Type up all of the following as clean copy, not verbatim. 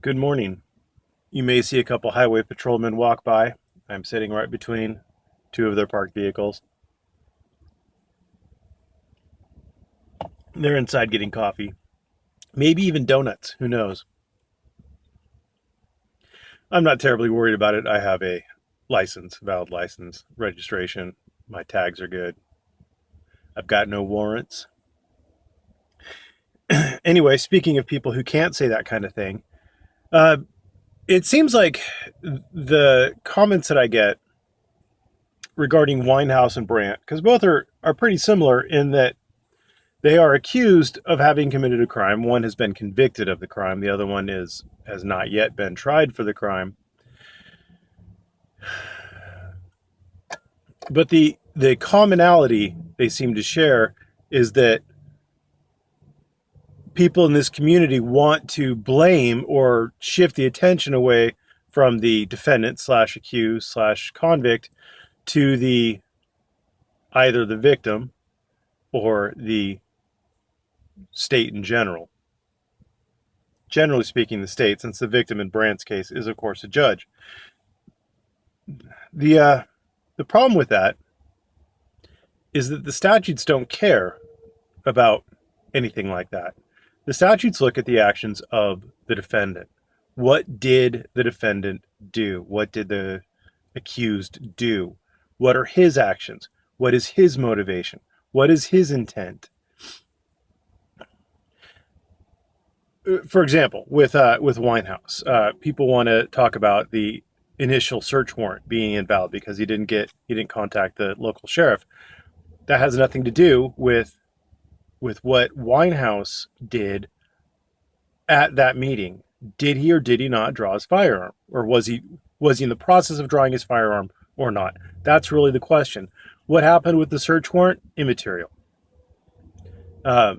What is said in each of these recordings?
Good morning. You may see a couple highway patrolmen walk by. I'm sitting right between two of their parked vehicles. They're inside getting coffee, maybe even donuts. Who knows? I'm not terribly worried about it. I have a license, valid license, registration. My tags are good. I've got no warrants. Anyway, speaking of people who can't say that kind of thing, uh, it seems like the comments that I get regarding Winehouse and Brandt, because both are pretty similar in that they are accused of having committed a crime. One has been convicted of the crime. The other one has not yet been tried for the crime. But the commonality they seem to share is that people in this community want to blame or shift the attention away from the defendant slash accused slash convict to the either the victim or the state in general. Generally speaking, the state, since the victim in Brandt's case is of course a judge. The problem with that is that the statutes don't care about anything like that. The statutes look at the actions of the defendant. What did the defendant do? What did the accused do? What are his actions? What is his motivation? What is his intent? For example, with Winehouse, people want to talk about the initial search warrant being invalid because he didn't contact the local sheriff. That has nothing to do with what Winehouse did at that meeting. Did he or did he not draw his firearm, or was he in the process of drawing his firearm or not? That's really the question. What happened with the search warrant? Immaterial. Uh,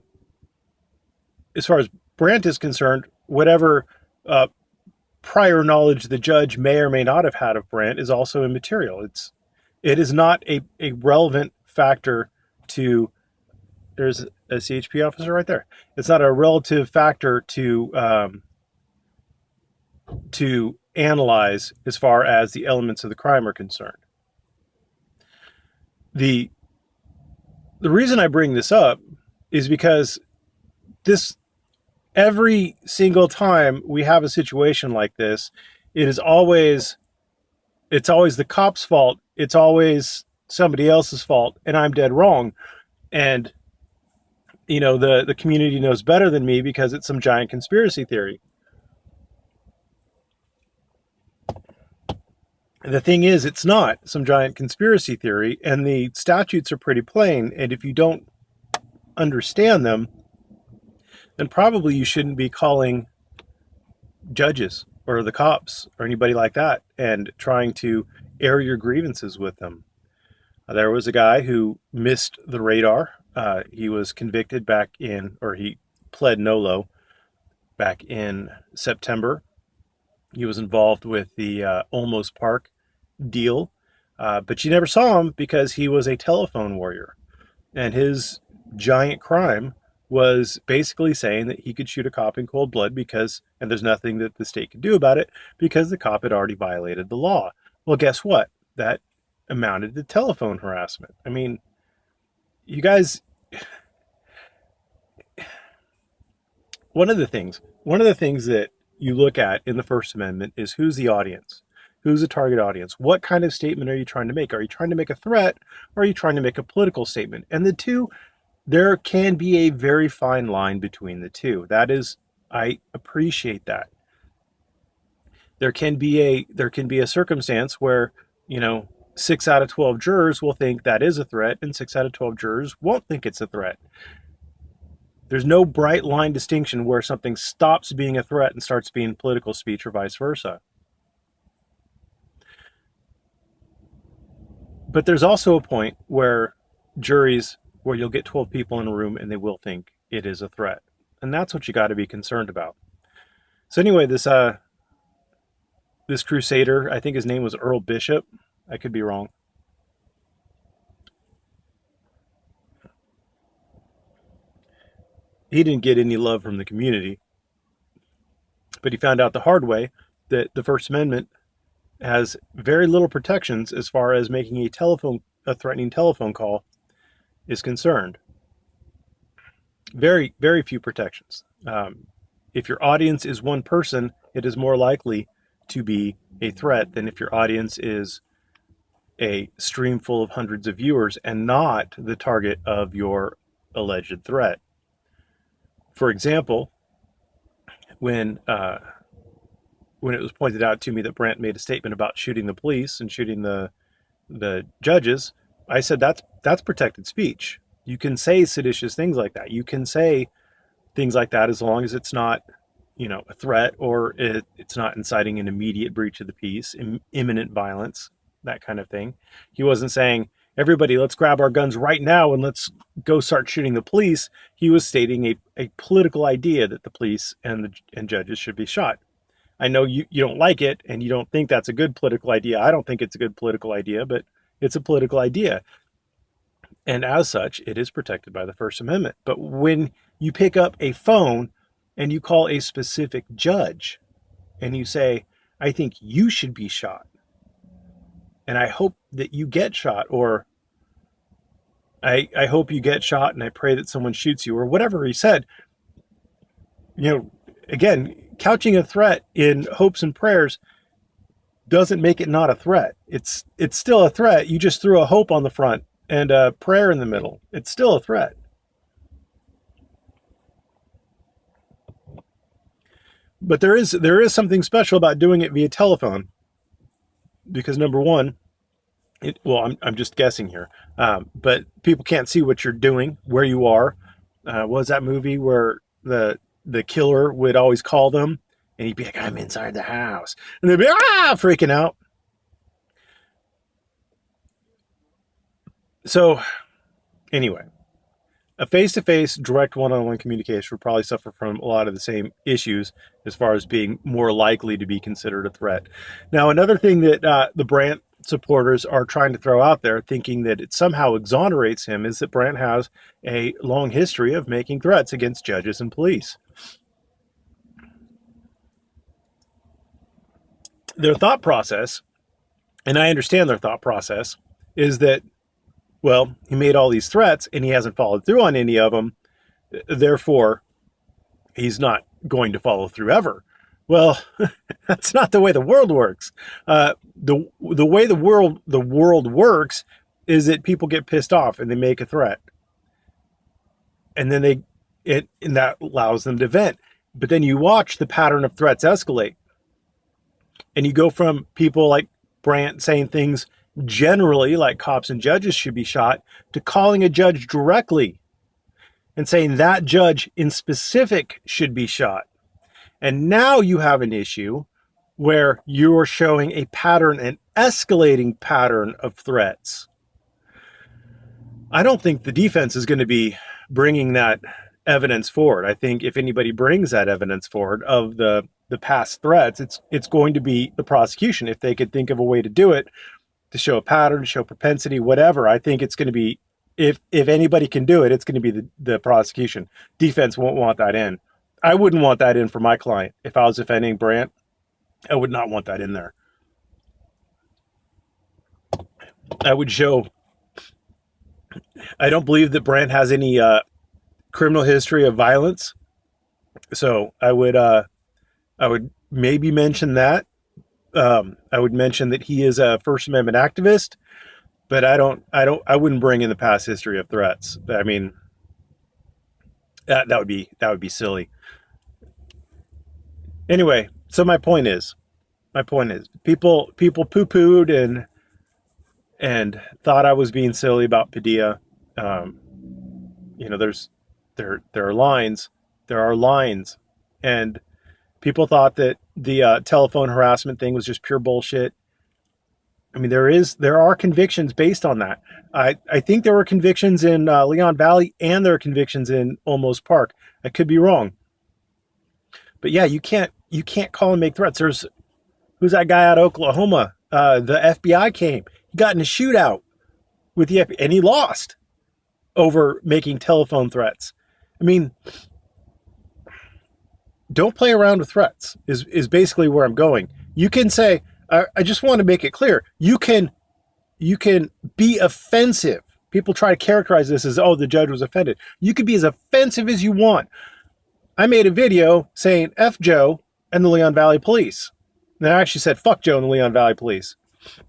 as far as Brandt is concerned, whatever uh, prior knowledge the judge may or may not have had of Brandt is also immaterial. It is not a relevant factor to. There's a CHP officer right there. It's not a relative factor to analyze as far as the elements of the crime are concerned. The the reason I bring this up is because this every single time we have a situation like this, it is always it's always the cop's fault. It's always somebody else's fault, and I'm dead wrong. And the community knows better than me because it's some giant conspiracy theory. The thing is, it's not some giant conspiracy theory, and the statutes are pretty plain. And if you don't understand them, then probably you shouldn't be calling judges or the cops or anybody like that and trying to air your grievances with them. There was a guy who missed the radar. He was convicted or he pled nolo back in September. He was involved with the Olmos Park deal, but you never saw him because he was a telephone warrior. And his giant crime was basically saying that he could shoot a cop in cold blood and there's nothing that the state could do about it because the cop had already violated the law. Well, guess what? That amounted to telephone harassment. I mean, you guys, one of the things that you look at in the First Amendment is who's the audience? Who's the target audience? What kind of statement are you trying to make? Are you trying to make a threat or are you trying to make a political statement? And the two, there can be a very fine line between the two. I appreciate that. There can be a circumstance where, you know, 6 out of 12 jurors will think that is a threat and 6 out of 12 jurors won't think it's a threat. There's no bright line distinction where something stops being a threat and starts being political speech or vice versa. But there's also a point where where you'll get 12 people in a room and they will think it is a threat. And that's what you got to be concerned about. So anyway, this crusader, I think his name was Earl Bishop. I could be wrong. He didn't get any love from the community, But he found out the hard way that the First Amendment has very little protections as far as making a threatening telephone call is concerned. Very, very few protections. If your audience is one person, it is more likely to be a threat than if your audience is a stream full of hundreds of viewers and not the target of your alleged threat. For example, when it was pointed out to me that Brandt made a statement about shooting the police and shooting the judges, I said that's protected speech. You can say seditious things like that. You can say things like that as long as it's not, a threat, or it's not inciting an immediate breach of the peace, imminent violence, that kind of thing. He wasn't saying, everybody, let's grab our guns right now and let's go start shooting the police. He was stating a political idea that the police and judges should be shot. I know you don't like it and you don't think that's a good political idea. I don't think it's a good political idea, but it's a political idea. And as such, it is protected by the First Amendment. But when you pick up a phone and you call a specific judge and you say, I think you should be shot, and I hope that you get shot, or I hope you get shot and I pray that someone shoots you, or whatever he said, again, couching a threat in hopes and prayers doesn't make it not a threat. It's still a threat. You just threw a hope on the front and a prayer in the middle. It's still a threat. But there is something special about doing it via telephone, because number one, I'm just guessing here, but people can't see what you're doing, where you are. What was that movie where the killer would always call them and he'd be like, I'm inside the house, and they'd be freaking out. So anyway, a face-to-face, direct one-on-one communication would probably suffer from a lot of the same issues as far as being more likely to be considered a threat. Now, another thing that the Brandt supporters are trying to throw out there, thinking that it somehow exonerates him, is that Brandt has a long history of making threats against judges and police. Their thought process, and I understand their thought process, is that, well, he made all these threats and he hasn't followed through on any of them, therefore he's not going to follow through ever. Well, that's not the way the world works. The way the world works is that people get pissed off and they make a threat, and then and that allows them to vent. But then you watch the pattern of threats escalate, and you go from people like Brandt saying things generally like cops and judges should be shot, to calling a judge directly and saying that judge in specific should be shot. And now you have an issue where you're showing a pattern, an escalating pattern of threats. I don't think the defense is going to be bringing that evidence forward. I think if anybody brings that evidence forward of the past threats, it's going to be the prosecution. If they could think of a way to do it, to show a pattern, to show propensity, whatever, I think it's going to be, if anybody can do it, it's going to be the prosecution. Defense won't want that in. I wouldn't want that in for my client. If I was defending Brandt, I would not want that in there. I would show, I don't believe that Brandt has any criminal history of violence. So I would maybe mention that. I would mention that he is a First Amendment activist, but I wouldn't bring in the past history of threats. I mean, that would be silly. Anyway, so my point is, people poo-pooed and thought I was being silly about Padilla. There are lines, and people thought that the telephone harassment thing was just pure bullshit. I mean, there are convictions based on that. I think there were convictions in Leon Valley, and there are convictions in Olmos Park. I could be wrong, but yeah, you can't call and make threats. Who's that guy out of Oklahoma? The FBI came. He got in a shootout with the FBI, and he lost over making telephone threats. I mean, don't play around with threats is basically where I'm going. You can say, I just want to make it clear, you can be offensive. People try to characterize this as, oh, the judge was offended. You can be as offensive as you want. I made a video saying F Joe and the Leon Valley Police. And I actually said fuck Joe and the Leon Valley Police.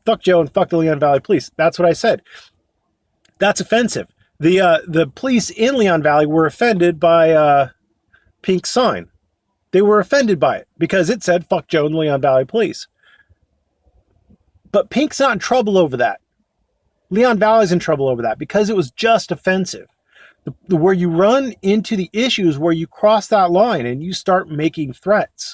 Fuck Joe and fuck the Leon Valley Police. That's what I said. That's offensive. The police in Leon Valley were offended by Pink's sign. They were offended by it because it said fuck Joe and the Leon Valley Police. But Pink's not in trouble over that. Leon Valley's in trouble over that because it was just offensive. Where you run into the issues where you cross that line and you start making threats.